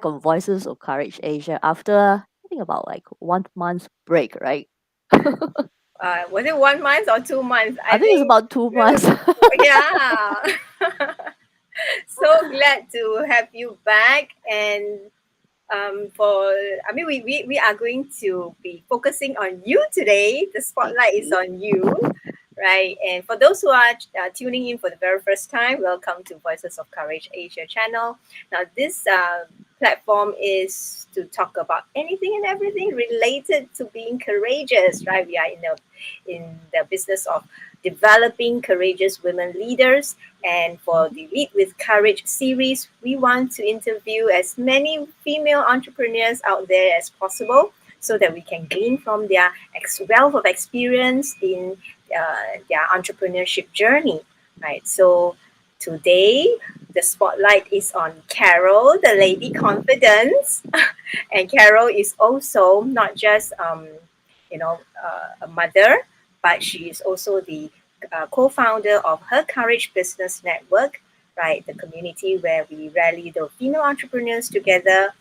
on Voices of Courage Asia after I think about like 1 month break, right? Was it 1 month or 2 months? I I think it's think, about 2 months. yeah. So glad to have you back. And we are going to be focusing on you today. The Thank spotlight is you. on you, right? And for those who are tuning in for the very first time, welcome to Voices of Courage Asia channel. Now, this platform is to talk about anything and everything related to being courageous, right? We are in the business of developing courageous women leaders. And for Mhm. the Lead with Courage series, we want to interview as many female entrepreneurs out there as possible so that we can glean from their wealth of experience in their entrepreneurship journey, right? So today, the spotlight is on Carol, the lady confidence. And Carol is also not just, a mother, but she is also the co-founder of Her Courage Business Network, right? The community where we rally the female entrepreneurs together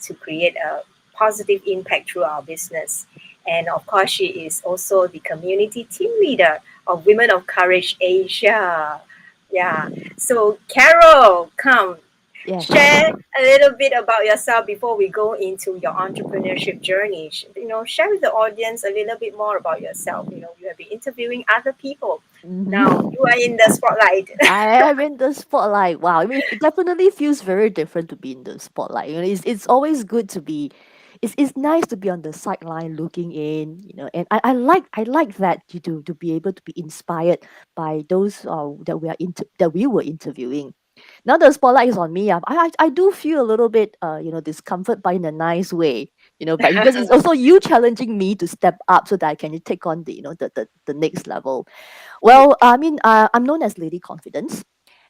to create a positive impact through our business. And of course, she is also the community team leader of Women of Courage Asia. Yeah. So, Carol, come Yes. share a little bit about yourself before we go into your entrepreneurship journey. Share with the audience a little bit more about yourself. You have been interviewing other people. Now Hmm. you are in the spotlight. I am in the spotlight. Wow. I mean, it definitely feels very different to be in the spotlight. It's always good to be. It's nice to be on the sideline looking in. And I like that you to be able to be inspired by those that we were interviewing. Now the spotlight is on me. I do feel a little bit discomfort, but in a nice way. But because it's also you challenging me to step up so that I can take on the next level. Well, I mean, I'm known as Lady Confidence,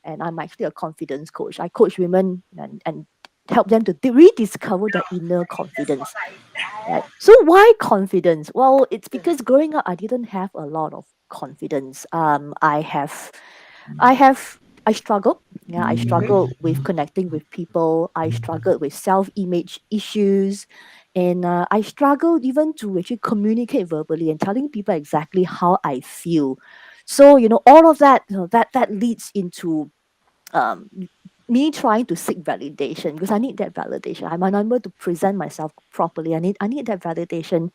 and I'm actually a confidence coach. I coach women and help them to rediscover their inner The confidence. spotlight. Right. So why confidence? Well, it's because growing up I didn't have a lot of confidence. I struggled. Yeah, I struggled with connecting with people. I struggled with self-image issues, and I struggled even to actually communicate verbally and telling people exactly how I feel. So all of that, that leads into um me trying to seek validation because I need that validation. I'm unable to present myself properly. I need that validation.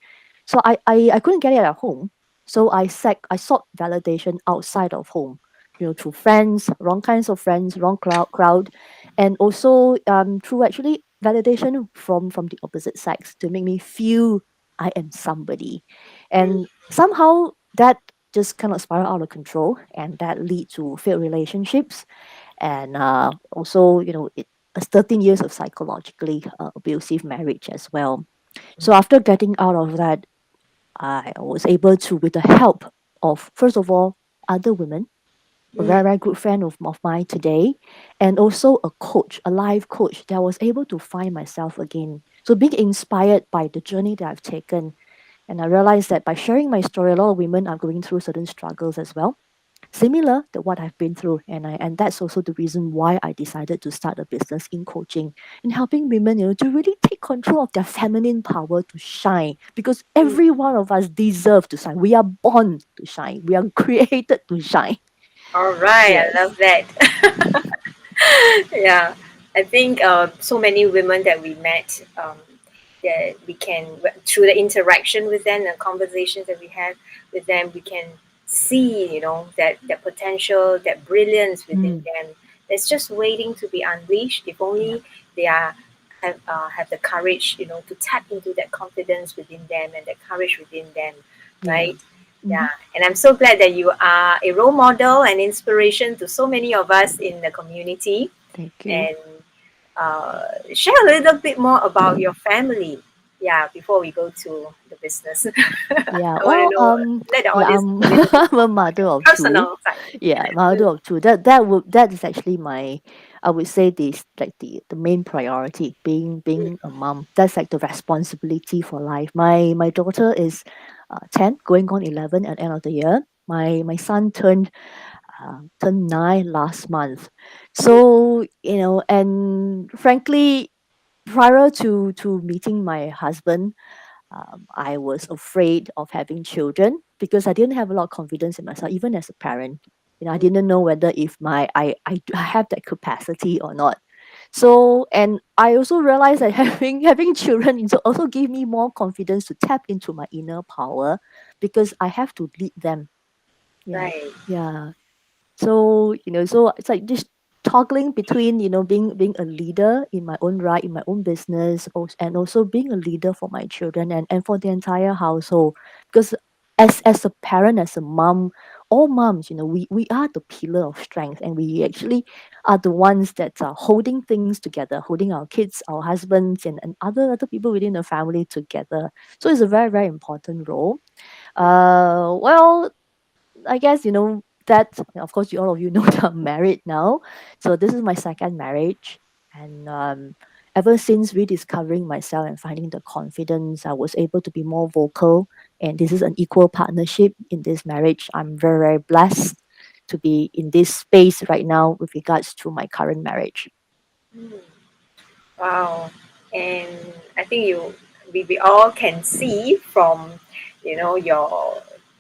So I couldn't get it at home. So I sought validation outside of home, through friends, wrong kinds of friends, wrong crowd, and also through actually validation from the opposite sex to make me feel I am somebody. And somehow that just kind of spiral out of control and that lead to failed relationships and also it's 13 years of psychologically abusive marriage as well. So after getting out of that, I was able to, with the help of, first of all, other women, a very, very good friend of mine today, and also a coach, a life coach, that I was able to find myself again. So being inspired by the journey that I've taken, and I realized that by sharing my story, a lot of women are going through certain struggles as well, similar to what I've been through. And that's also the reason why I decided to start a business in coaching and helping women, to really take control of their feminine power to shine. Because every one of us deserve to shine. We are born to shine. We are created to shine. All right, I Yes. love that. Yeah, I think so many women that we met, that we can, through the interaction with them, the conversations that we have with them, we can see, that potential, that brilliance within Mm, them that's just waiting to be unleashed. If yeah. only they are have the courage, to tap into that confidence within them and that courage within them, Yeah. right? Hmm. Yeah, and I'm so glad that you are a role model and inspiration to so many of us in the community. Thank you. And share a little bit more about your family. Yeah, before we go to the business, Yeah. I want to Well, know. Let the yeah, audience know a little bit I'm more a about mother your of two. personal side. Yeah, mother of two. That is actually my, I would say, this like the main priority, being a mom. That's like the responsibility for life. My daughter is 10, going on 11 at the end of the year. My son turned 9 last month. So and frankly, prior to meeting my husband, I was afraid of having children because I didn't have a lot of confidence in myself, even as a parent. I Mm. didn't know whether if I have that capacity or not. So, and I also realized that having children also gave me more confidence to tap into my inner power because I have to lead them. Yeah, Right. yeah. So, so it's like just toggling between, being a leader in my own right, in my own business, and also being a leader for my children and for the entire household. Because as a parent, as a mom, all moms, we are the pillar of strength, and we actually are the ones that are holding things together, holding our kids, our husbands, and other people within the family together. So it's a very, very important role. Well, I guess that, of course, all of you know that I'm married now. So this is my second marriage, and ever since rediscovering myself and finding the confidence, I was able to be more vocal. And this is an equal partnership in this marriage. I'm very, very blessed to be in this space right now with regards to my current marriage. Mm. Wow. And I think we all can see from,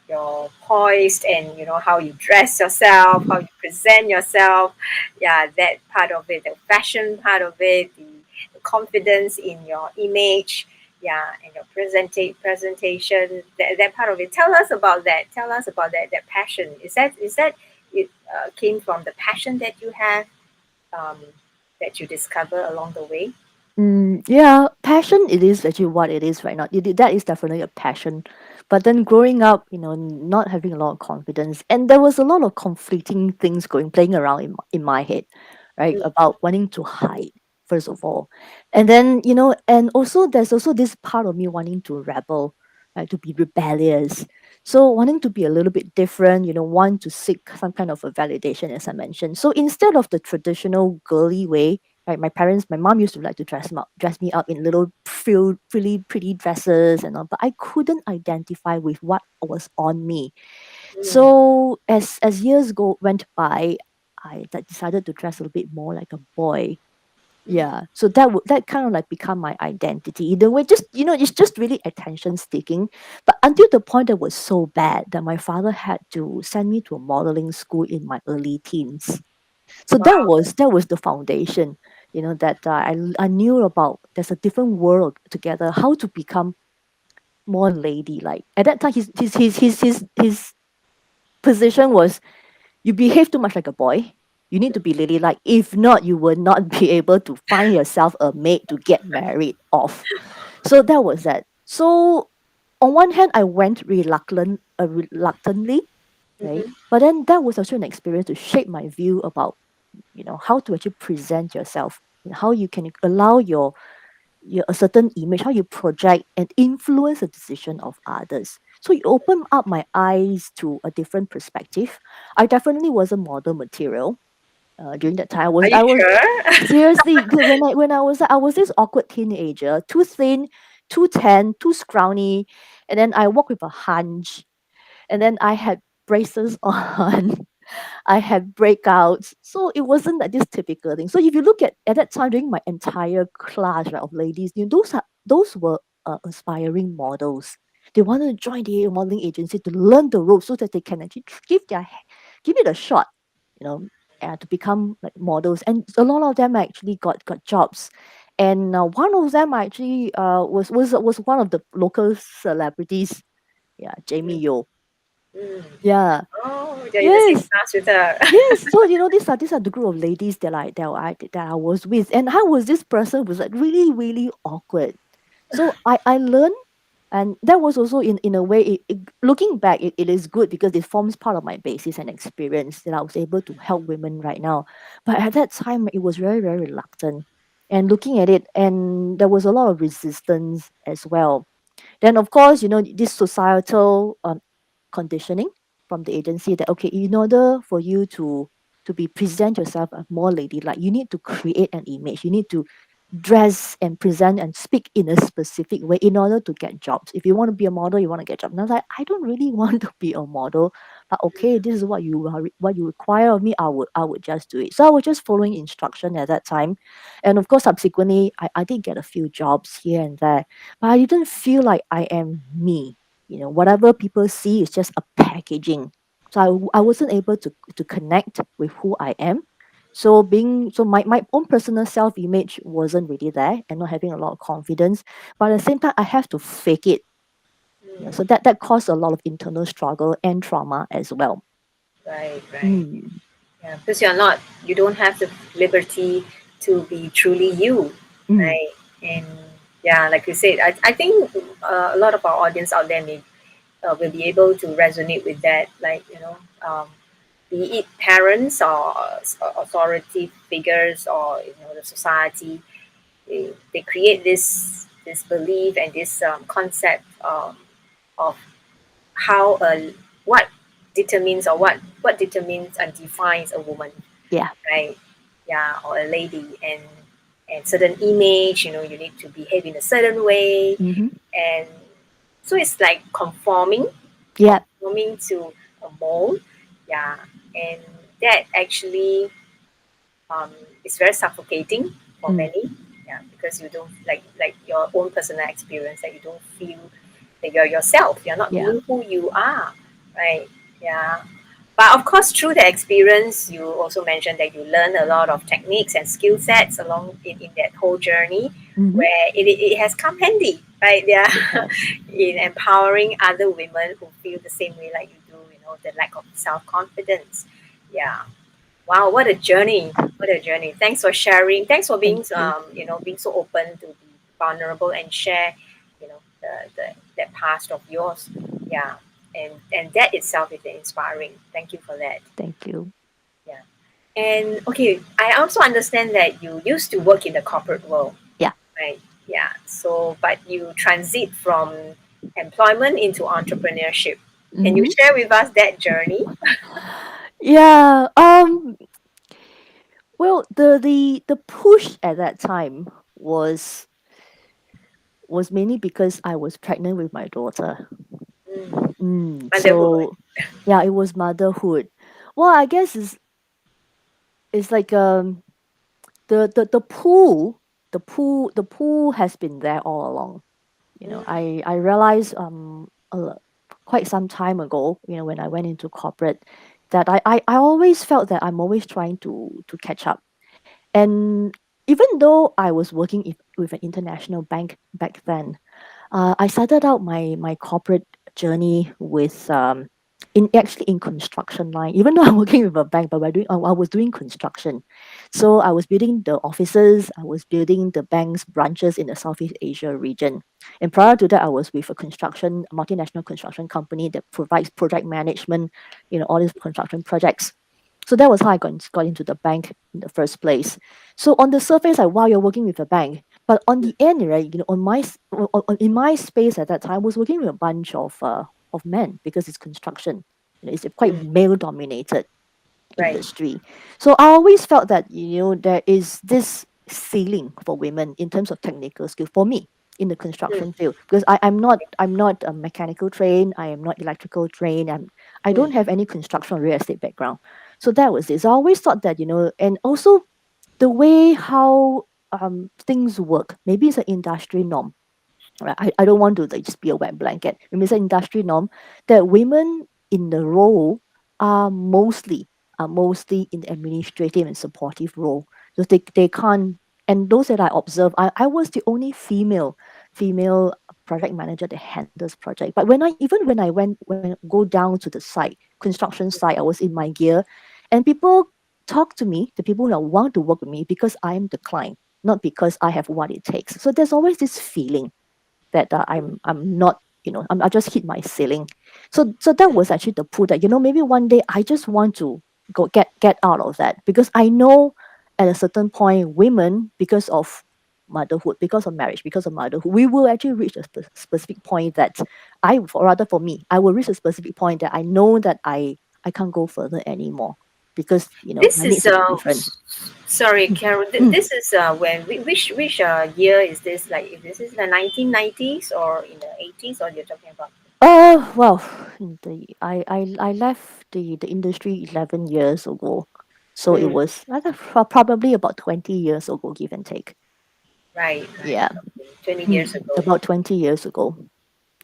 your poise and how you dress yourself, how you present yourself. Yeah, that part of it, the fashion part of it, the confidence in your image. Yeah, and your presentation, that part of it. Tell us about that. Tell us about that passion. Is that it came from the passion that you have, um, that you discover along the way? Yeah, passion, it is actually what it is right now. That is definitely a passion. But then growing up, not having a lot of confidence, and there was a lot of conflicting things playing around in my head, right? Mm, About wanting to hide, first of all. And then, and also there's also this part of me wanting to rebel, right? To be rebellious. So wanting to be a little bit different, want to seek some kind of a validation, as I mentioned. So instead of the traditional girly way, right, my mom used to like to dress me up in little frilly, pretty dresses and all, but I couldn't identify with what was on me. mm, So as years went by, decided to dress a little bit more like a boy. mm, Yeah, so that kind of like become my identity. In a way, just it's just really attention seeking. But until the point that was so bad that my father had to send me to a modeling school in my early teens. So that wow. was that was the foundation, that I knew about. There's a different world together. How to become more ladylike. At that time, his position was, you behave too much like a boy. You need to be ladylike. If not, you will not be able to find yourself a mate to get married off. So that was that. So on one hand, I went reluctantly, right? Mm-hmm, But then that was also an experience to shape my view about how to actually present yourself, and how you can allow your a certain image, how you project and influence the decision of others. So it opened up my eyes to a different perspective. I definitely wasn't model material during that time. I are was you I was sure? seriously, when I was this awkward teenager, too thin, too tan, too scrawny, and then I walked with a hunch, and then I had braces on. I had breakouts. So it wasn't like this typical thing. So if you look at that time, during my entire class, right, of ladies, those were aspiring models. They wanted to join the modeling agency to learn the ropes so that they can actually give it a shot, to become like models. And a lot of them actually got jobs. And one of them actually was one of the local celebrities. Yeah, Jamie Mm, Yo. mm. Yeah. Oh, you're in the same Yes. class with her. Yes, so these are the group of ladies that I was with, and I was this person who was like really, really awkward. So I learned, and that was also in a way, looking back, it is good because it forms part of my basis and experience that I was able to help women right now. But at that time, it was very, very reluctant, and looking at it, and there was a lot of resistance as well. Then of course, this societal conditioning from the agency that, okay, in order for you to be present yourself as more ladylike, you need to create an image. You need to dress and present and speak in a specific way in order to get jobs. If you want to be a model, you want to get jobs. And I was like, I don't really want to be a model, But okay, this is what you require of me. I would just do it. So I was just following instruction at that time, and of course, subsequently, I did get a few jobs here and there, but I didn't feel like I am me. Whatever people see is just a packaging. So I wasn't able to connect with who I am. So my own personal self image wasn't really there, and not having a lot of confidence. But at the same time, I have to fake it. Mm. So that caused a lot of internal struggle and trauma as well. Right, right. Mm, Yeah, because you don't have the liberty to be truly you, mm, right? And yeah, like you said, I think a lot of our audience out there will be able to resonate with that. Like, be it parents or authority figures or the society, they create this belief and this concept of how what determines or what determines and defines a woman, yeah. right? Yeah, or a lady, and certain image, you need to behave in a certain way, Mm-hmm. and so it's like conforming Yeah. conforming to a mold. Yeah, and that actually um, is very suffocating for Mm, many. Yeah, because you don't like your own personal experience that you don't feel that you're yourself. You're not yeah. being who you are, right? Yeah. But of course, through the experience, you also mentioned that you learn a lot of techniques and skill sets along in that whole journey, Mm-hmm. where it has come handy, right? Yeah, It has. in empowering other women who feel the same way like you do. The lack of self confidence. Yeah. Wow, what a journey! What a journey! Thanks for sharing. Thanks for Thank being, you. being so open to be vulnerable and share, that past of yours. Yeah, and that itself is inspiring. Thank you for that. Thank you. Yeah, and okay, I also understand that you used to work in the corporate world, Yeah. right? Yeah. So, but you transit from employment into entrepreneurship. Can you Mm-hmm. share with us that journey? Yeah. Well, the push at that time was was mainly because I was pregnant with my daughter. Mm, motherhood. So yeah, it was motherhood. Well, I guess it's like the pool has been there all along. Mm, I realized quite some time ago, when I went into corporate, that I always felt that I'm always trying to catch up. And even though I was working with an international bank back then, I started out my corporate journey with in construction line. Even though I'm working with a bank, but I was doing construction. So I was building the offices. I was building the bank's branches in the Southeast Asia region. And prior to that, I was with a multinational construction company that provides project management. All these construction projects. So that was how I got into the bank in the first place. So on the surface, like, wow, you're working with a bank. But on the end, right, in my space at that time, I was working with a bunch of men because it's construction. It's a quite mm, male dominated right. industry. So I always felt that there is this ceiling for women in terms of technical skill for me in the Mm, construction field, because I'm not a mechanical trained, I am not electrical trained, I mm, don't have any construction or real estate background. So that was this. I always thought that, and also the way how things work, maybe it's an industry norm. Right? I don't want to, like, just be a wet blanket. Maybe it's an industry norm that women in the role are mostly in the administrative and supportive role. So they can't, and those that I observe, I was the only female project manager that handles project. But when I go down to the site, construction site, I was in my gear, and people talk to me, the people who want to work with me, because I'm the client, not because I have what it takes. So there's always this feeling that I'm not, I just hit my ceiling. So that was actually the pull that, maybe one day I just want to go get out of that, because I know at a certain point, women, because of motherhood, because of marriage, because of motherhood, we will actually reach a specific point that or rather for me, I will reach a specific point that I know that I can't go further anymore, because This my is needs will be different. sorry, Mm, Carol. mm. This is which year is this? Like, if this is the 1990s or in the 80s, or you're talking about? Well, I left the industry 11 years ago, so it Mm, was I think probably about 20 years ago, give and take. right, right. Yeah, Okay. 20 years ago. about 20 years ago.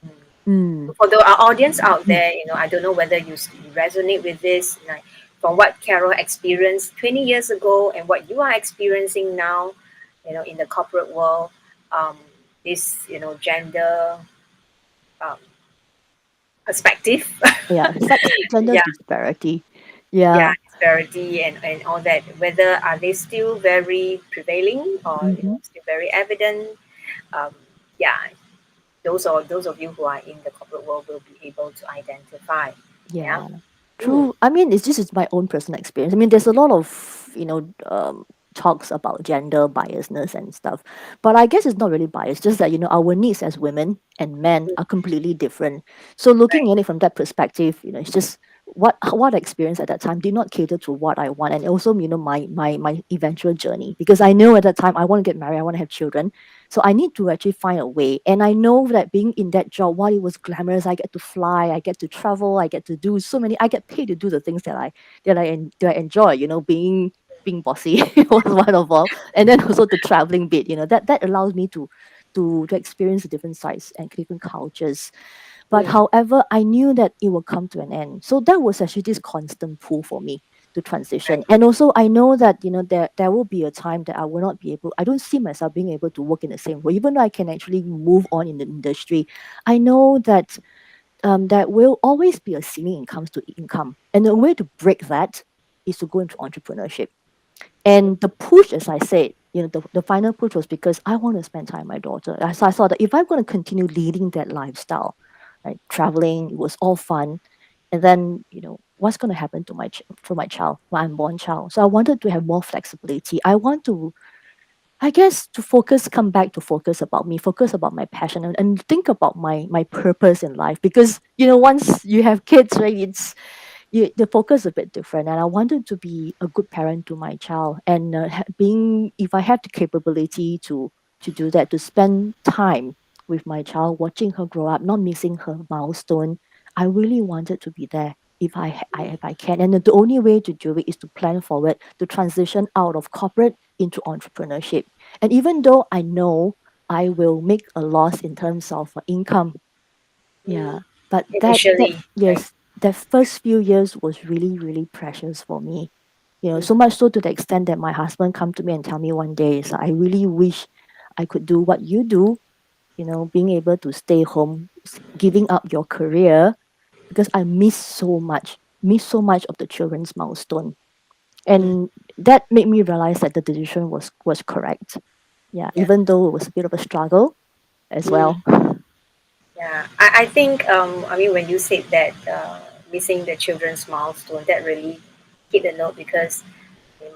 Mm. Mm, For the our audience out mm, there, I don't know whether you resonate with this, like from what Carol experienced 20 years ago and what you are experiencing now, in the corporate world, um, this, gender um, perspective, yeah, sex gender yeah, disparity. yeah, Yeah. disparity and all that. Whether are they still very prevailing or Mm-hmm. still very evident? Um, yeah, those of you who are in the corporate world will be able to identify. Yeah. Yeah, Mm. true. I mean, it's just it's my own personal experience. I mean, there's a lot of talks about gender biasness and stuff, but I guess it's not really biased. Just that our needs as women and men Mm. are completely different. So looking Right. at it from that perspective, it's just what I experienced at that time did not cater to what I want, and also my eventual journey, because I know at that time I want to get married, I want to have children, so I need to actually find a way. And I know that being in that job, while it was glamorous, I get to fly, I get to travel, I get to do so many, I get paid to do the things that I enjoy, being bossy was one of all. And then also the traveling bit, that allows me to experience the different sites and different cultures. But Mm. however, I knew that it will come to an end. So that was actually this constant pull for me to transition. Right. And also I know that, there will be a time that I don't see myself being able to work in the same way. Even though I can actually move on in the industry, I know that there will always be a ceiling when it comes to income. And the way to break that is to go into entrepreneurship. Mm. And the push, as I said, the final push was because I want to spend time with my daughter. So I saw that if I'm going to continue leading that lifestyle, right, traveling, it was all fun. And then, what's going to happen to my child, my unborn child? So I wanted to have more flexibility. I want to, I guess, come back to focus about me, focus about my passion, and think about my purpose in life. Because, once you have kids, right, the focus is a bit different, and I wanted to be a good parent to my child, and being, if I have the capability to do that, to spend time with my child, watching her grow up, not missing her milestone, I really wanted to be there if I can. And the only way to do it is to plan forward, to transition out of corporate into entrepreneurship. And even though I know I will make a loss in terms of income, Mm. yeah, but that Initially, right. yes, that first few years was really, really precious for me. Mm. So much so to the extent that my husband come to me and tell me one day, so I really wish I could do what you do, being able to stay home, giving up your career, because I miss so much of the children's milestone. Mm. And that made me realize that the decision was correct. Yeah, Yeah. even though it was a bit of a struggle as Mm. well. Yeah. I think, I mean, when you said that missing the children's milestone, that really hit a note because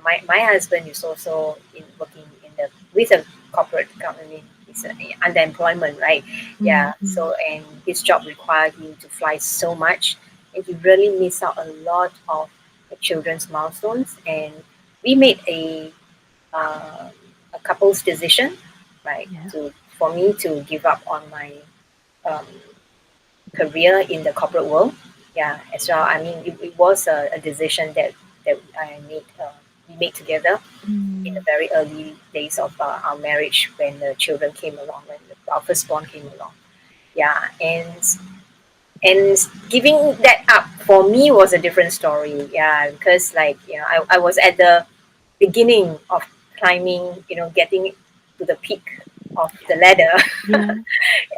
my husband is also in working in the with a corporate company. It's under employment, right? Yeah. Mm-hmm. So and his job required him to fly so much, and he really missed out a lot of the children's milestones. And we made uh, a couple's decision, right? Yeah. To for me to give up on my um, career in the corporate world. Yeah, as well. I mean, it was a decision that I made. We made together in the Mm. very early days of our marriage when the children came along, when our firstborn came along. Yeah, and giving that up for me was a different story. Yeah, because like I was at the beginning of climbing, getting to the peak of the ladder, Yeah.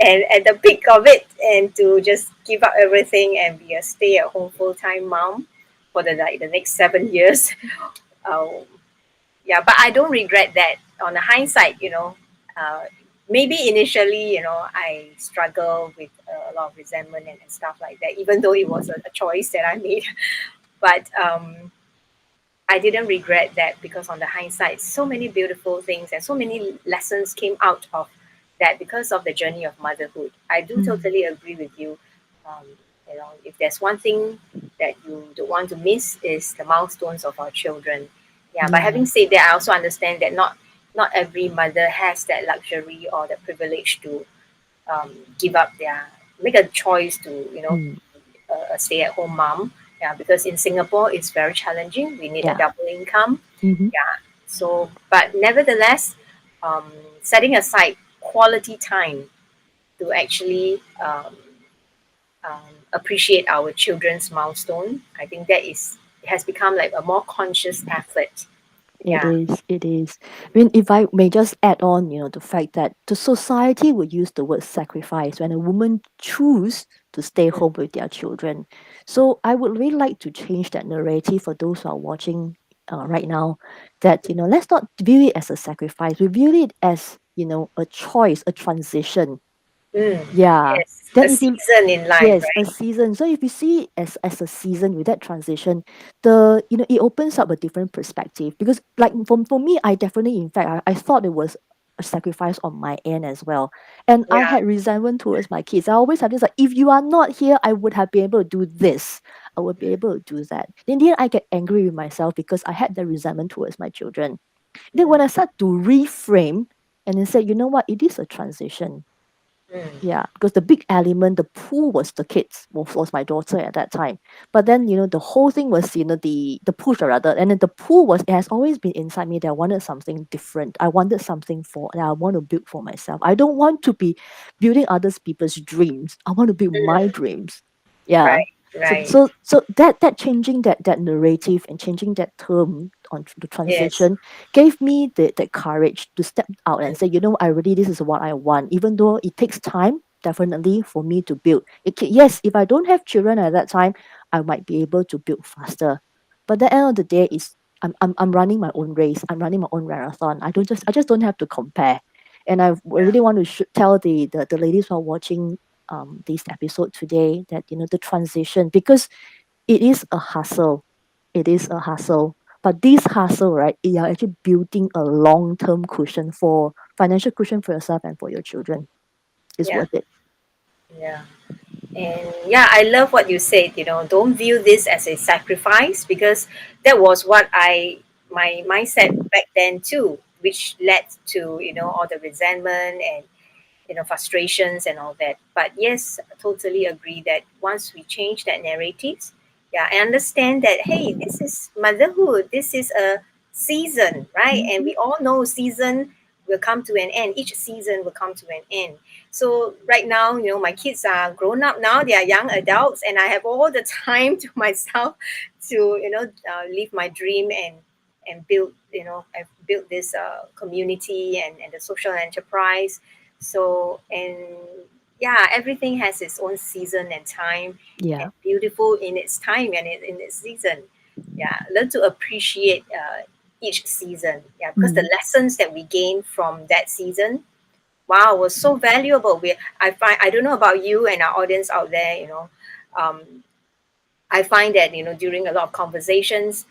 and at the peak of it, and to just give up everything and be a stay-at-home full-time mom for the next 7 years. Um, yeah, but I don't regret that. On the hindsight, uh, maybe initially, I struggle with a lot of resentment and stuff like that, even though it was a choice that I made. But I didn't regret that because on the hindsight, so many beautiful things and so many lessons came out of that because of the journey of motherhood. I do Mm. totally agree with you. Um, if there's one thing that you don't want to miss is the milestones of our children. Yeah, but Yeah. having said that, I also understand that not every mother has that luxury or the privilege to give up make a choice to Mm. a stay-at-home mom. Yeah, because in Singapore it's very challenging. We need a Yeah. double income. Mm-hmm. Yeah. So, but nevertheless, setting aside quality time to actually appreciate our children's milestone, I think that is it has become like a more conscious effort. It Yeah. is, it is. I mean, if I may just add on, the fact that the society would use the word sacrifice when a woman choose to stay Mm, home with their children. So I would really like to change that narrative for those who are watching right now. That let's not view it as a sacrifice. We view it as a choice, a transition. mm. Yeah. Yes, a Then if you season in life, Yes, a right? season. So if you see it as a season with that transition, it opens up a different perspective. Because like for me, I definitely, in fact, I thought it was a sacrifice on my end as well. And I Yeah. had resentment towards my kids. I always had this like, if you are not here, I would have been able to do this. I would be able to do that. In the end, I get angry with myself because I had the resentment towards my children. Then Mm, when I start to reframe and then say, you know what, it is a transition. mm, Yeah, because the big element, the pull was the kids, was my daughter at that time. But then, the whole thing was, the push rather, and then the pull was, it has always been inside me that I wanted something different. I wanted something that I want to build for myself. I don't want to be building others people's dreams. I want to build my mm. dreams. Yeah. Right, So right. so so that changing that narrative and changing that term on the Yes. transition gave me the courage to step out and Mm, say, I really, this is what I want, even though it takes time, definitely, for me to build. Yes, if I don't have children at that time, I might be able to build faster. But at the end of the day, is I'm running my own race. I'm running my own marathon. I just don't have to compare. And I yeah. really want to tell the ladies who are watching this episode today that the transition, because it is a hustle. It is a hustle. But this hustle, right, you are actually building a long term cushion for financial cushion for yourself and for your children. It's Yeah. worth it. Yeah. And yeah, I love what you said, don't view this as a sacrifice because that was what my mindset back then too, which led to, all the resentment and frustrations and all that. But yes, I totally agree that once we change that narrative, yeah, I understand that hey, this is motherhood, this is a season, right? And Mhm. we all know season will come to an end, each season will come to an end. So right now, my kids are grown up now, they are young adults, and I have all the time to myself to live my dream and build, I've built this community and the social enterprise. So, and yeah, everything has its own season and time, and Yeah. beautiful in its time and in its season. Yeah, learn to appreciate each season. Yeah, because the Mm. lessons that we gain from that season, wow, was so valuable. I find, I don't know about you and our audience out there, um, I find that during a lot of conversations,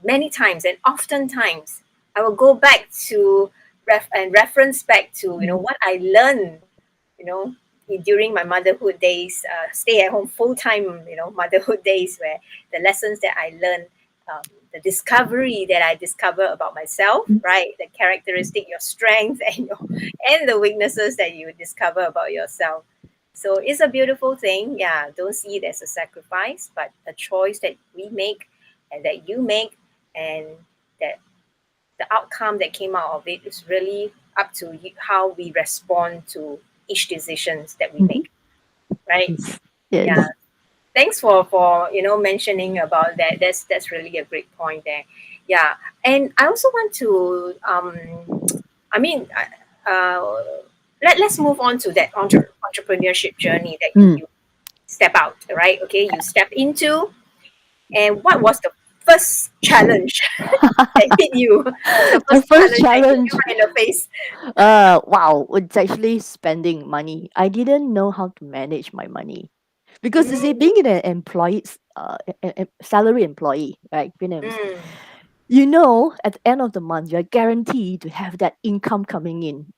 many times and oftentimes, I will go back to reference back to Mhm. what I learned, you know, during my motherhood days, stay at home full time, motherhood days, where the lessons that I learned, the discovery that I discover about myself, Mm. right, the characteristic, your strengths and the weaknesses that you discover about yourself. So it's a beautiful thing. Yeah, don't see it as a sacrifice, but a choice that we make and that you make, and that the outcome that came out of it is really up to you, how we respond to each decisions that we Mhm. make. Right? Yes. Yeah. Yes. Thanks for mentioning about that. That's really a great point there. Yeah, and I also want to I mean, let's move on to that entrepreneurship journey that you Mm. you step out, right? Okay, you step into, and what was the first challenge that hit you? What's the The first first challenge that hit you challenge, right in the face? wow, it's actually spending money. I didn't know how to manage my money. Because you see, Mm, being an employee, salary employee, right? mm, At the end of the month, you're guaranteed to have that income coming in.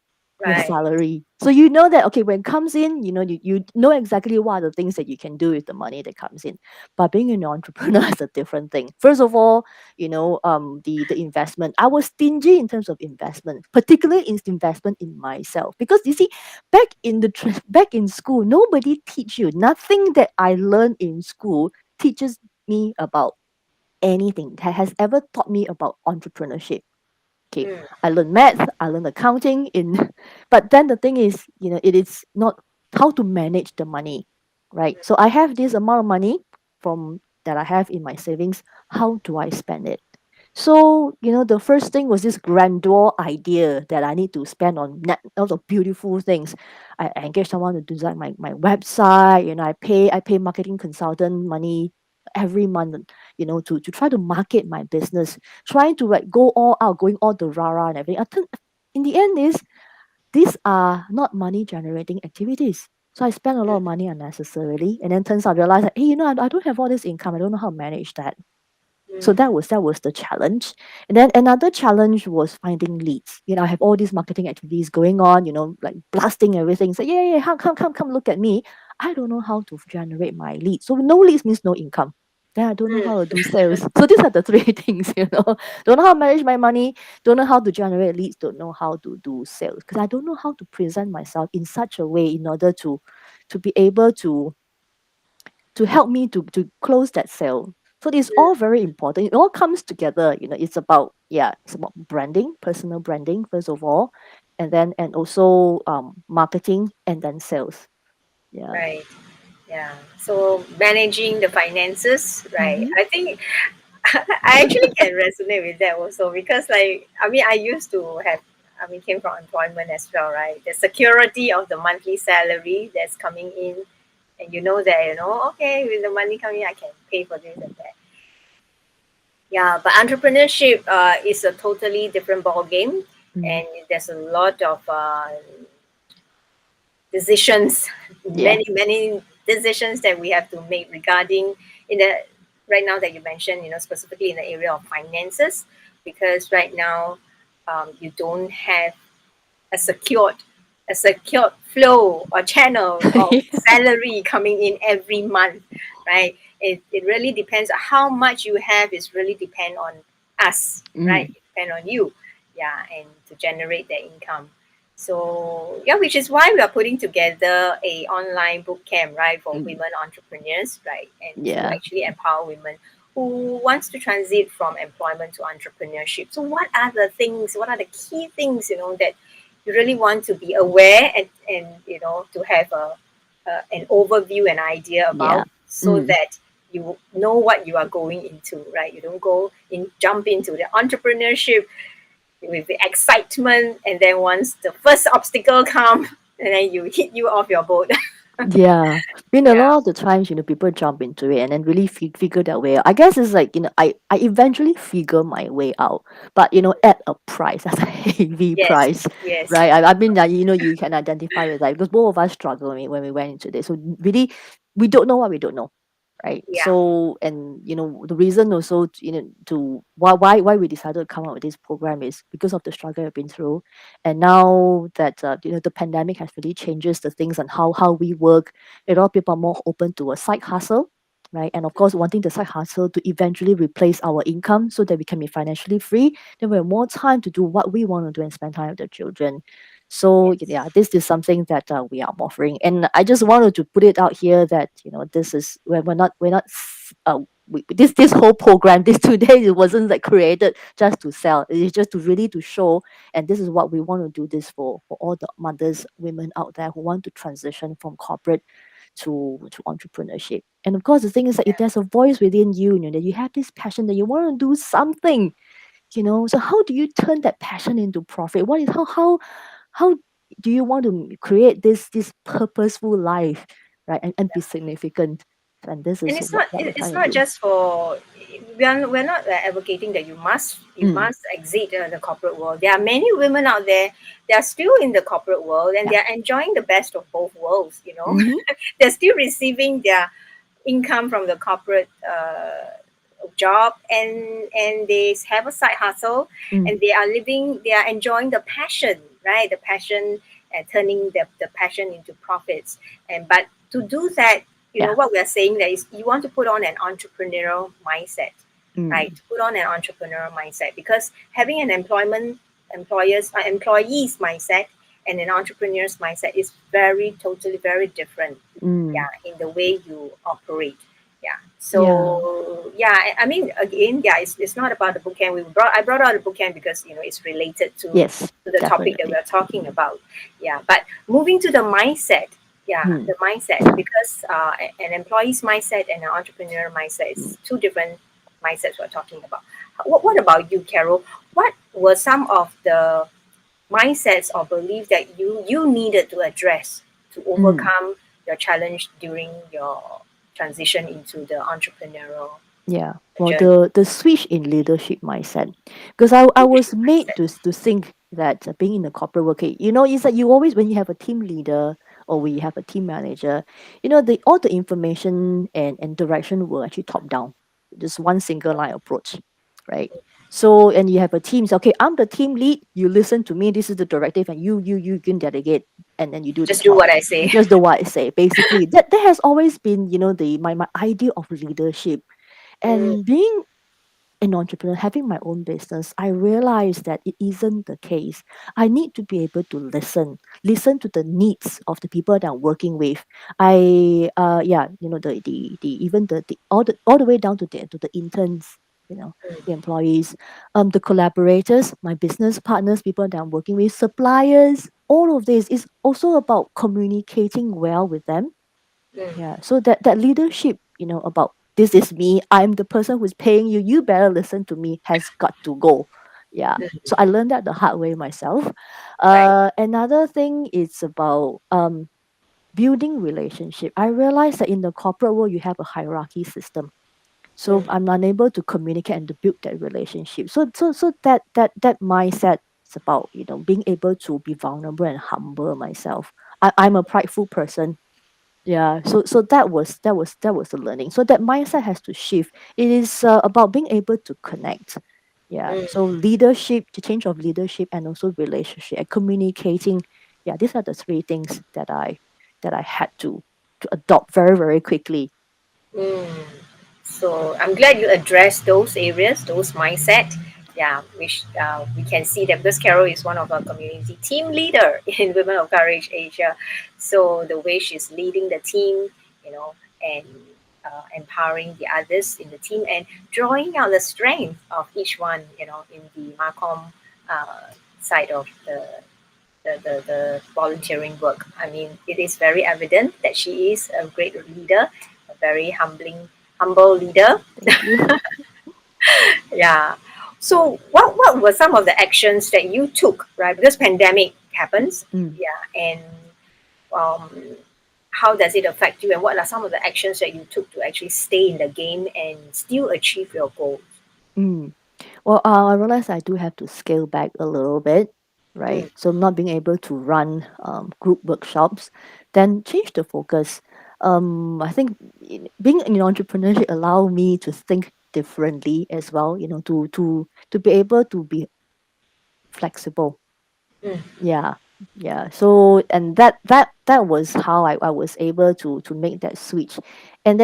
your Right. salary. So you know that okay, when it comes in, you know exactly what are the things that you can do with the money that comes in. But being an entrepreneur is a different thing. First of all, the investment. I was stingy in terms of investment, particularly in investment in myself. Because you see, back in school, nobody teach you. Nothing that I learned in school teaches me about anything that has ever taught me about entrepreneurship. Okay, Mm, I learned math, I learned accounting in, but then the thing is, it is not how to manage the money, right? So I have this amount of money from that I have in my savings. How do I spend it? So, the first thing was this grandeur idea that I need to spend on all the beautiful things. I engage someone to design my website, I pay marketing consultant money every month, to try to market my business, trying to like go all out, going all the rah-rah and everything. In the end is these are not money generating activities. So I spend a lot of money unnecessarily, and then turns out I realize that, hey, I don't have all this income. I don't know how to manage that. So mm, that was the challenge. And then another challenge was finding leads. I have all these marketing activities going on, like blasting everything. So yeah, yeah, come look at me. I don't know how to generate my leads. So no leads means no income. Then I don't know how to mm, do sales. So these are the three things, Don't know how to manage my money, don't know how to generate leads, don't know how to do sales. Because I don't know how to present myself in such a way in order to be able to help me to close that sale. So it's all very important. It all comes together. It's about branding, personal branding first of all, and also marketing and then sales. Yeah. right. Yeah. So managing the finances, right? Mm-hmm. I think I actually can resonate with that also because, like, I mean, I used to have, I mean, came from employment as well, right? The security of the monthly salary that's coming in, and you know that, okay, with the money coming, I can pay for this and that. Yeah, but entrepreneurship is a totally different ball game, Mm. and there's a lot of decisions, Yeah. many decisions that we have to make regarding in the right now that you mentioned, specifically in the area of finances, because right now you don't have a secured a secured flow or channel of salary coming in every month, right? It really depends. How much you have is really depend on us, right? Mm. It depend on you, yeah, and to generate that income. So yeah, which is why we are putting together a online boot camp, right, for Mm. women entrepreneurs, right, and to Yeah. actually empower women who wants to transit from employment to entrepreneurship. So what are the things? What are the key things that you really want to be aware and to have an overview and idea Yeah. about, so Mm. that you know what you are going into, right? You don't jump into the entrepreneurship with the excitement, and then once the first obstacle come, and then you hit you off your boat. Yeah. A Yeah. lot of the times, people jump into it and then really figure their way out. I guess it's like, I eventually figure my way out, but, at a price, that's a heavy Yes. price, Yes. right? I mean, that, you can identify with that because both of us struggle when we went into this. So really, we don't know what we don't know. Right. Yeah. So, and the reason also to why we decided to come up with this program is because of the struggle we've been through. And now that the pandemic has really changes the things and how we work, a lot of people are more open to a side hustle, right? And of course, wanting the side hustle to eventually replace our income so that we can be financially free, then we have more time to do what we want to do and spend time with the children. So Yes. yeah, this is something that we are offering, and I just wanted to put it out here that this is we're not this whole program this today, it wasn't like created just to sell. It is just to really to show, and this is what we want to do this for all the mothers, women out there who want to transition from corporate to entrepreneurship. And of course, the thing is that if there's a voice within you, that you have this passion that you want to do something, so how do you turn that passion into profit? What is how do you want to create this purposeful life, right? And be significant. And this And is it's not what we're it's trying to not do. just for, we're not advocating that you Mm, must exit the corporate world. There are many women out there, they are still in the corporate world, and yeah. they are enjoying the best of both worlds. Mm-hmm. They're still receiving their income from the corporate job, and they have a side hustle, Mm. and they are enjoying the passion, right? The passion, and turning the passion into profits. And but to do that, Yeah. what we are saying that is you want to put on an entrepreneurial mindset, right? Mm. Put on an entrepreneurial mindset, because having an employees mindset and an entrepreneur's mindset is very totally very different, Mm. yeah, in the way you operate. Yeah. Yeah. So yeah, I mean, again, yeah, it's not about the bootcamp. I brought out the bootcamp because it's related Yes, to the topic that definitely. we're talking about. Yeah. But moving to the mindset, yeah, Mm. the mindset, because an employee's mindset and an entrepreneur mindset Mm. is two different mindsets we're talking about. What about you, Carol? What were some of the mindsets or beliefs that you needed to address to Mm. overcome your challenge during your transition into the entrepreneurial Yeah. Well, journey? the switch in leadership mindset, because I was Leadership made mindset. to think that being in the corporate world, okay, it's that you always, when you have a team leader or we have a team manager, the all the information and direction will actually top down, just one single line approach, right? So, and you have a team. So, okay, I'm the team lead. You listen to me. This is the directive, and you can delegate, and then you do the Just do job. what I say. Just do what I say. Basically, that has always been, the my idea of leadership. Mm, And being an entrepreneur, having my own business, I realized that it isn't the case. I need to be able to listen to the needs of the people that I'm working with. Yeah, the even the all the way down to the interns, the mm, employees, the collaborators, my business partners, people that I'm working with, suppliers. All of this is also about communicating well with them. mm, Yeah. So that leadership, about this is me, I'm the person who's paying you, you better listen to me, has got to go. Yeah. So I mm. learned that the hard way myself. Right. Another thing is about building relationship. I realized that in the corporate world you have a hierarchy system. So Mm, I'm unable to communicate and to build that relationship. So that mindset is about, being able to be vulnerable and humble myself. I'm a prideful person. Yeah, so that was the learning. So that mindset has to shift. It is about being able to connect. Yeah, so mm, leadership, the change of leadership, and also relationship and communicating. Yeah, these are the three things that I had to adopt very very quickly. mm. So I'm glad you addressed those areas, those mindset. Yeah, which we can see that because Carol is one of our community team leader in Women of Courage Asia. So the way she's leading the team, and empowering the others in the team and drawing out the strength of each one, in the Marcom side of the volunteering work. I mean, it is very evident that she is a great leader, a very humble leader. Thank you. Yeah. So, what were some of the actions that you took, right? Because pandemic happens, Mm, yeah, and um, how does it affect you, and what are some of the actions that you took to actually stay in the game and still achieve your goals? mm. Well, I realized I do have to scale back a little bit, right? Mm, So not being able to run group workshops, then change the focus. I think being an entrepreneur allow me to think differently as well. To be able to be flexible. mm, Yeah, yeah. So and that was how I was able to make that switch, and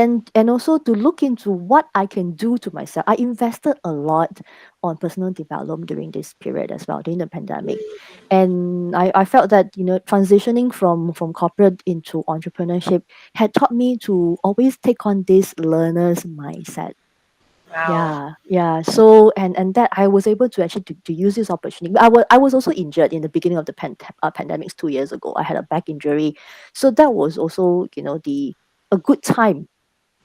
also to look into what I can do to myself. I invested a lot on personal development during this period as well, during the pandemic, and I felt that transitioning from corporate into entrepreneurship had taught me to always take on this learner's mindset. wow. Yeah. So and that I was able to actually to use this opportunity. I was also injured in the beginning of the pandemics 2 years ago. I had a back injury, so that was also the a good time.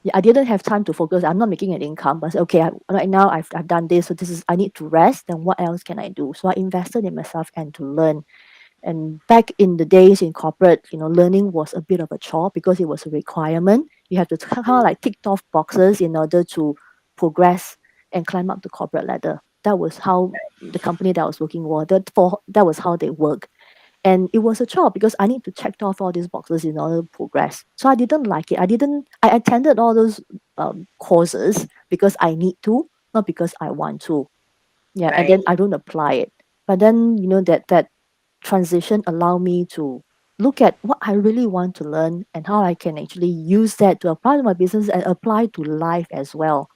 Yeah, I didn't have time to focus. I'm not making an income, but I said, okay, right now I've done this, so this is I need to rest. Then what else can I do? So I invested in myself and to learn. And back in the days in corporate, learning was a bit of a chore because it was a requirement. You have to kind of like tick off boxes in order to progress and climb up the corporate ladder. That was how the company that I was working for, that was how they work. And it was a chore because I need to check off all these boxes in order to progress. So I didn't like it. I attended all those courses, because I need to, not because I want to. Yeah, and then Right. I don't apply it. But then, that transition allow me to look at what I really want to learn and how I can actually use that to apply to my business and apply to life as well.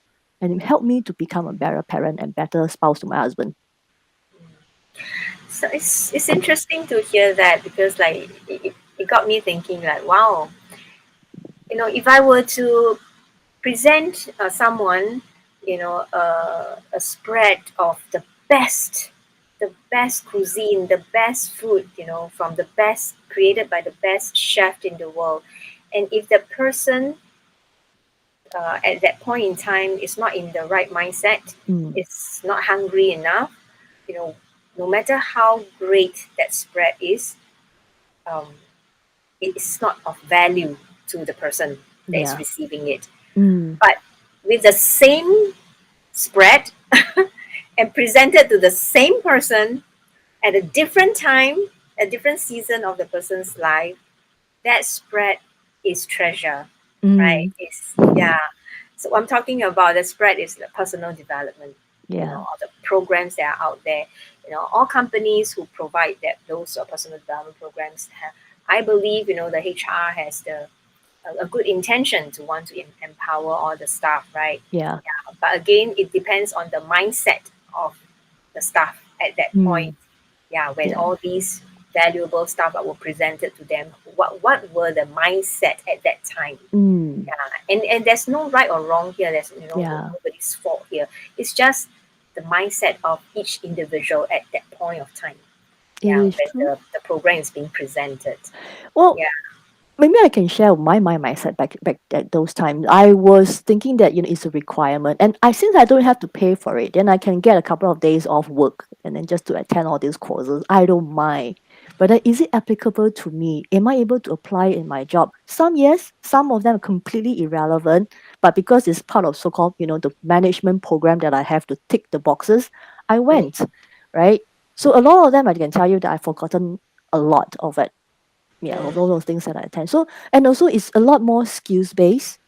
And it helped me to become a better parent and better spouse to my husband. So it's interesting to hear that, because like it got me thinking like, wow, if I were to present someone, a spread of the best cuisine, the best food, from the best created by the best chef in the world, and if the person at that point in time is not in the right mindset, Mm, is not hungry enough, you know, no matter how great that spread is, um, it's not of value to the person that is yeah. receiving it. Mm, But with the same spread and presented to the same person at a different time, a different season of the person's life, that spread is treasure, right? mm, It's, yeah. So I'm talking about the spread is the personal development, yeah. all the programs that are out there. All companies who provide those personal development programs have, I believe, the HR has a good intention to want to empower all the staff, right? Yeah. But again, it depends on the mindset of the staff at that point. Mm, Yeah, when yeah. all these valuable stuff that were presented to them, what were the mindset at that time? Mm, Yeah, and there's no right or wrong here. There's yeah. nobody's fault here. It's just the mindset of each individual at that point of time. It Yeah, is when true. the program is being presented. Well, Yeah. maybe I can share my mindset back at those times. I was thinking that it's a requirement, and I since I don't have to pay for it, then I can get a couple of days off work and then just to attend all these courses. I don't mind. But then is it applicable to me? Am I able to apply in my job? Some yes, some of them are completely irrelevant. But because it's part of so-called the management program that I have to tick the boxes, I Mm, went, right? So a lot of them I can tell you that I've forgotten a lot of it, yeah, of all mm, those things that I attend. So and also it's a lot more skills based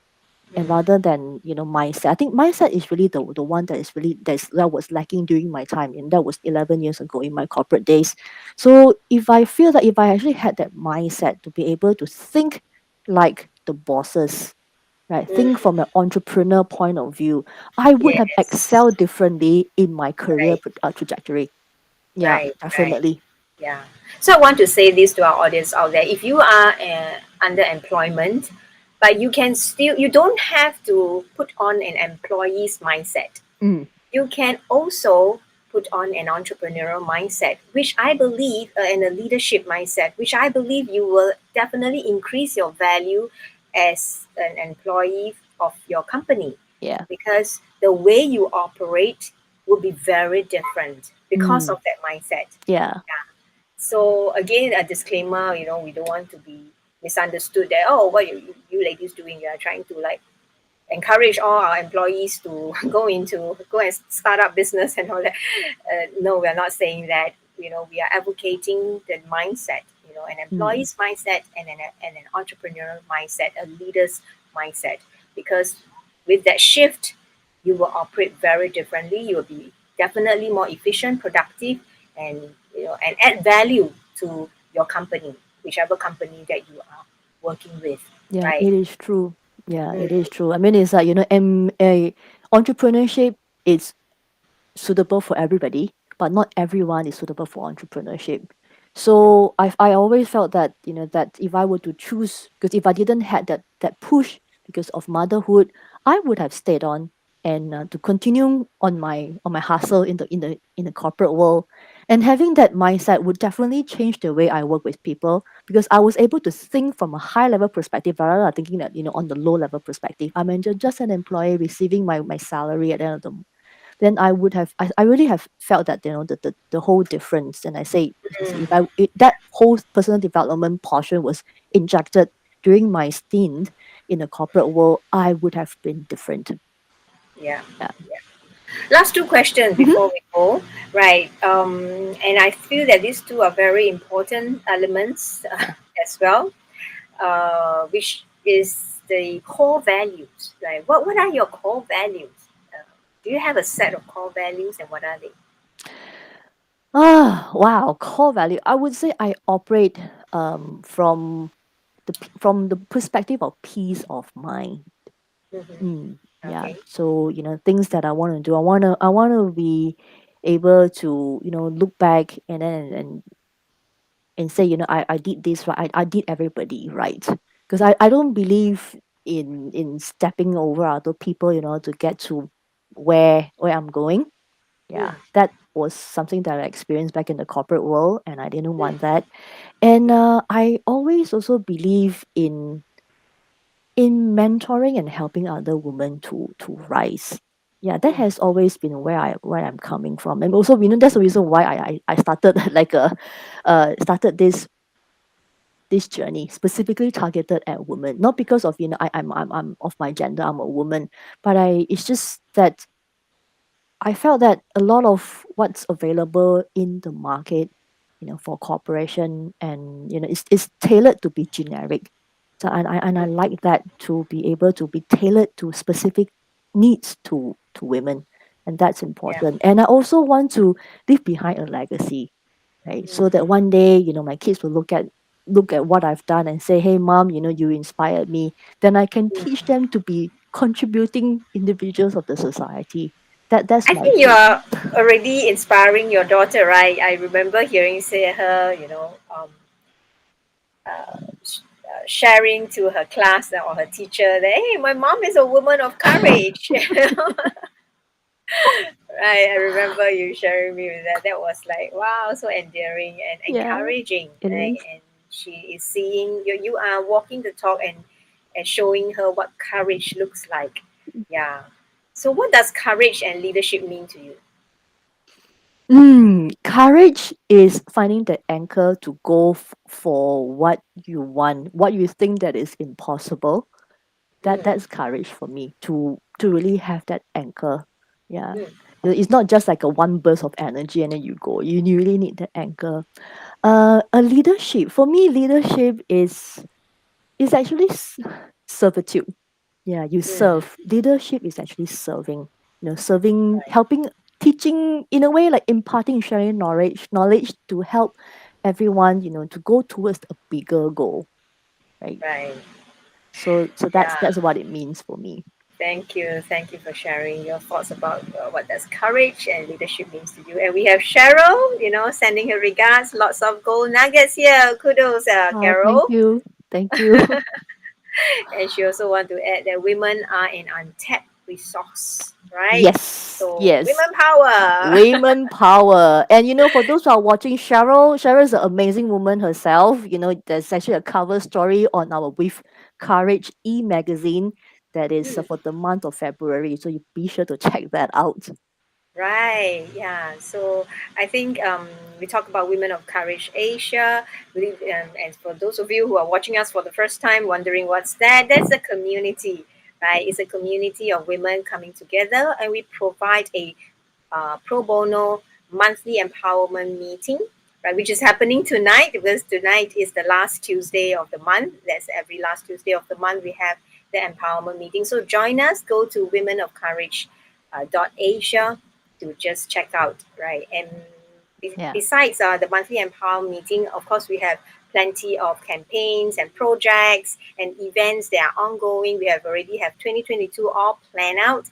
and mm, rather than mindset. I think mindset is really the one that is really that was lacking during my time, and that was 11 years ago in my corporate days. So if I feel that if I actually had that mindset to be able to think like the bosses, right, think mm. from an entrepreneur point of view, I would have Yes. excelled differently in my career Right. trajectory. Yeah, Right. Right. definitely. Yeah. So I want to say this to our audience out there. If you are under employment, but you don't have to put on an employee's mindset. Mm, You can also put on an entrepreneurial mindset, which I believe, and a leadership mindset, which I believe you will definitely increase your value as an employee of your company, yeah. because the way you operate will be very different because Mm, of that mindset. yeah. So again, a disclaimer, we don't want to be misunderstood that, oh, what you ladies doing? You are trying to like encourage all our employees to go and start up business and all that. No, we're not saying that. We are advocating the mindset. An Mm, employee's mindset and an entrepreneurial mindset, a leader's mindset, because with that shift, you will operate very differently. You will be definitely more efficient, productive, and and add value to your company, whichever company that you are working with, yeah, right? it is true. Yeah, it is Mm, true. I mean, it's like, entrepreneurship is suitable for everybody, but not everyone is suitable for entrepreneurship. mm, So I always felt that, that if I were to choose, because if I didn't had that push because of motherhood, I would have stayed on and to continue on my hustle in the corporate world. And having that mindset would definitely change the way I work with people, because I was able to think from a high level perspective rather than thinking that, on the low level perspective. I'm just an employee receiving my salary at the end of the month. Then I really have felt that, the whole difference. And I say, if mm. that whole personal development portion was injected during my stint in the corporate world, I would have been different. Yeah. Yeah. Last two questions Mhm. before we go, right? And I feel that these two are very important elements Yeah. as well, which is the core values, right? What are your core values? Do you have a set of core values, and what are they? Ah, wow, core value. I would say I operate from from the perspective of peace of mind. Mm-hmm. Yeah. Okay. So, things that I want to do, I want to be able to, look back and then and say, I did this right. I did everybody right. Because I don't believe in stepping over other people, to get to where I'm going. Mm, Yeah. That was something that I experienced back in the corporate world, and I didn't mm, want that. And I always also believe in mentoring and helping other women to rise. Yeah, that mm, has always been where I'm coming from. And also, that's the reason why I started like started this journey specifically targeted at women. Not because of, I'm of my gender, I'm a woman, but it's just that I felt that a lot of what's available in the market, for corporation, and is tailored to be generic. So and I mm. like that, to be able to be tailored to specific needs to women, and that's Yeah. important. And I also want to leave behind a legacy, right? So that Mm, one day, my kids will look at what I've done and say, "Hey, mom, you inspired me." Then I can teach mm. them to be contributing individuals of the society. That's I my think dream. you're already inspiring your daughter, right? I remember hearing say her, sharing to her class or her teacher that, hey, my mom is a woman of courage. Right, I remember you sharing me with that. That was like, wow, so endearing and Yeah, encouraging. it Right? is. And she is seeing you. You are walking the talk and showing her what courage looks like. Yeah. So, what does courage and leadership mean to you? Courage is finding the anchor to go for what you want, what you think that is impossible. Mm, That's courage for me, to really have that anchor. Yeah. mm, It's not just like a one burst of energy and then you go. You really need that anchor. A leadership, for me, leadership is actually servitude. Yeah, you mm. serve. Leadership is actually serving. Serving, helping, teaching, in a way, like imparting, sharing knowledge to help everyone, to go towards a bigger goal, right? Right. So Yeah. that's what it means for me. Thank you. Thank you for sharing your thoughts about what does courage and leadership means to you. And we have Cheryl, sending her regards. Lots of gold nuggets here. Kudos, Oh, thank Carol. you. Thank you. And she also want to add that women are an untapped resource, right? Yes, So yes. women power. Women power. And for those who are watching, Cheryl is an amazing woman herself. There's actually a cover story on our With Courage magazine that is for the month of February. So you be sure to check that out. Right, yeah. So I think we talk about Women of Courage Asia. And for those of you who are watching us for the first time, wondering what's that, that's a community, right? It's a community of women coming together, and we provide a pro bono monthly empowerment meeting, right? Which is happening tonight because tonight is the last Tuesday of the month. That's every last Tuesday of the month we have the empowerment meeting. So join us. Go to Women of Courage .asia to just check out, right? And Yeah. besides the monthly empowerment meeting, of course, we have plenty of campaigns and projects and events that are ongoing. We have already have 2022 all planned out.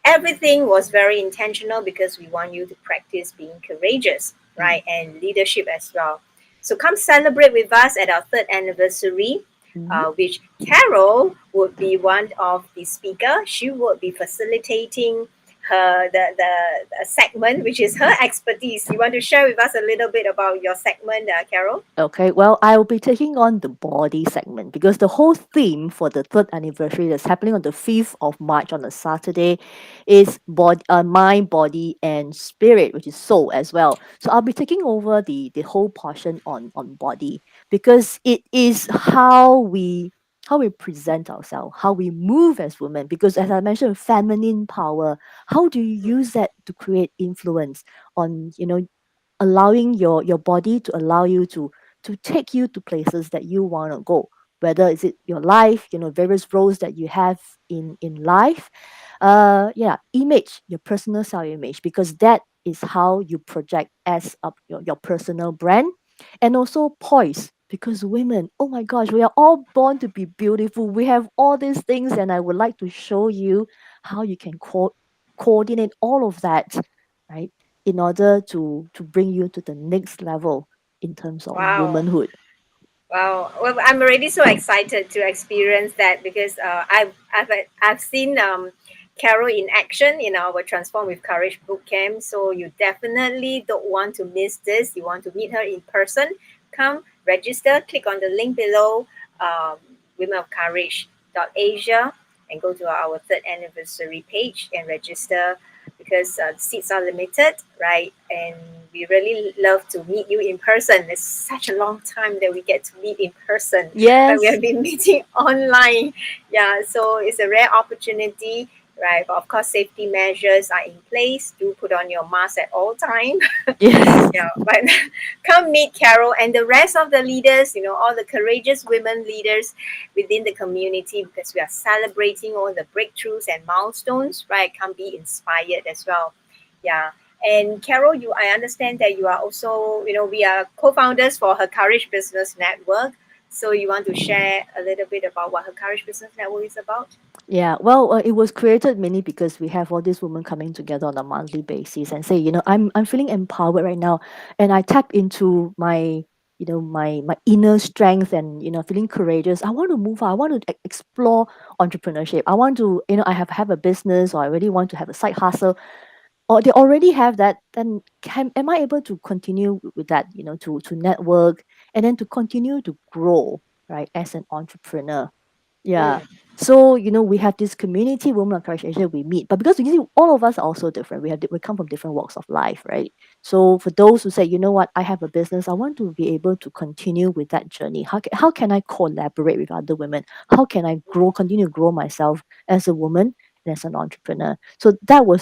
Everything was very intentional because we want you to practice being courageous, Mm, right? And leadership as well. So come celebrate with us at our third anniversary, mhm. which Carol would be one of the speaker. She would be facilitating the segment, which is her expertise. You want to share with us a little bit about your segment, Carol? Okay, well, I will be taking on the body segment because the whole theme for the third anniversary that's happening on the 5th of March on a Saturday is mind, body, and spirit, which is soul as well. So I'll be taking over the whole portion on body because it is how we present ourselves, how we move as women. Because as I mentioned, feminine power, how do you use that to create influence on, allowing your body to allow you to take you to places that you want to go. whether is it your life, various roles that you have in life. Yeah, image, your personal self image, because that is how you project as up your personal brand. And also poise, because women, oh my gosh, we are all born to be beautiful. We have all these things, and I would like to show you how you can coordinate all of that, right, in order to bring you to the next level in terms of Wow. womanhood. Wow. Well, I'm already so excited to experience that because I've seen Carol in action in our Transform with Courage bootcamp. So you definitely don't want to miss this. You want to meet her in person. Come register. Click on the link below. Women of Courage Asia, and go to our third anniversary page and register because seats are limited, right? And we really love to meet you in person. It's such a long time that we get to meet in person, right? We Yes. have been meeting online. Yeah, so it's a rare opportunity, right? But of course, safety measures are in place. Do put on your mask at all times. Yes. Yeah, but come meet Carol and the rest of the leaders, all the courageous women leaders within the community because we are celebrating all the breakthroughs and milestones, right? Come be inspired as well. Yeah. And Carol, I understand that you are also, we are co-founders for her Courage Business Network. So you want to share a little bit about what her Courage Business Network is about? Yeah, well, it was created mainly because we have all these women coming together on a monthly basis and say, I'm feeling empowered right now, and I tap into my inner strength, and feeling courageous. I want to move on. I want to explore entrepreneurship. I want to, I have a business, or I really want to have a side hustle, or they already have that. Then am I able to continue with that? To network, and then to continue to grow, right, as an entrepreneur. Yeah. Mm, So, we have this community, Women of Courage Asia, we meet. But because you see, all of us are also different. We come from different walks of life, right? So for those who say, you know what, I have a business, I want to be able to continue with that journey. How can I collaborate with other women? How can I continue to grow myself as a woman and as an entrepreneur? So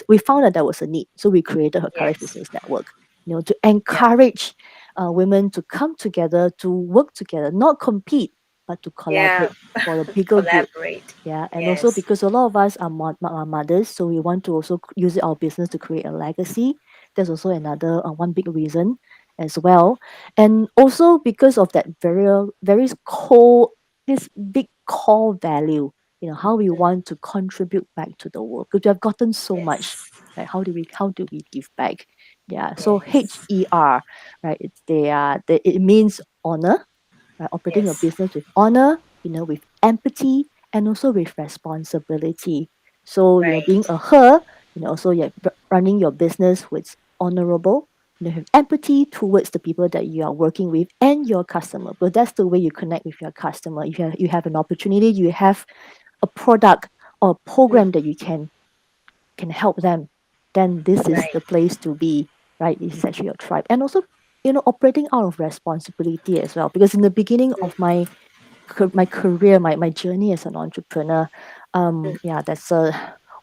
we found that was a need. So we created her Courage yes. Business Network, to Yeah. encourage women to come together, to work together, not compete, but to Yeah. collaborate for the bigger good. Collaborate. Yeah, and also Yes. because a lot of us are mothers, so we want to also use our business to create a legacy. That's also another one big reason as well. And also because of that very core, this big core value, how we want to contribute back to the world, because we have gotten so much, Yes. right? How do we give back? Yeah, so Yes. HER, right? It means honor, right? Operating a Yes. business with honor, with empathy, and also with responsibility. So, Right. being a her, also you're running your business with honorable, have empathy towards the people that you are working with and your customer. But that's the way you connect with your customer. If you have an opportunity, you have a product or program that you can help them, then this is Right. the place to be, right? This is actually your tribe. And also, operating out of responsibility as well. Because in the beginning of Mm, my career, my journey as an entrepreneur, mm, yeah, that's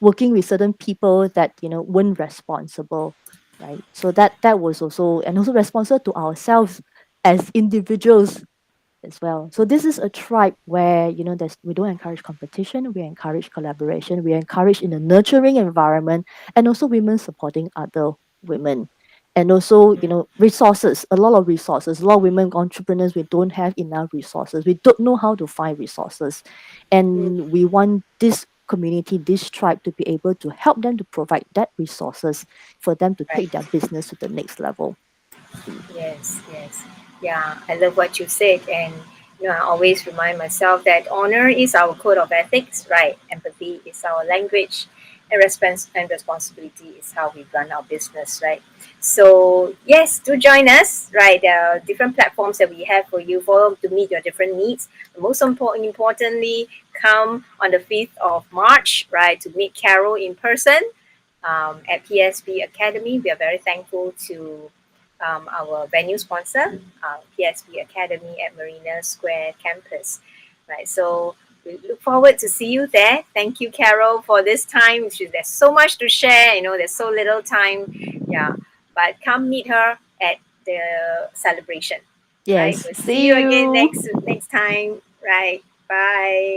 working with certain people that weren't responsible, right? So that was also, and also responsible to ourselves as individuals as well. So this is a tribe where we don't encourage competition, we encourage collaboration, we encourage in a nurturing environment, and also women supporting other women. And also, resources, a lot of resources. A lot of women entrepreneurs, we don't have enough resources. We don't know how to find resources. mm. And we want this community, this tribe to be able to help them to provide that resources for them to Right. take their business to the next level. Mm. Yes, yes. Yeah, I love what you said. And, I always remind myself that honor is our code of ethics, right? Empathy is our language, and responsibility is how we run our business, right? So, yes, do join us, right? There are different platforms that we have for you to meet your different needs. Most importantly, come on the 5th of March, right, to meet Carol in person at PSB Academy. We are very thankful to our venue sponsor, PSB Academy at Marina Square campus. Right, so we look forward to see you there. Thank you, Carol, for this time. There's so much to share. There's so little time. Yeah, but come meet her at the celebration. Right, Yes. we'll see See you again you. next time. Right. Bye.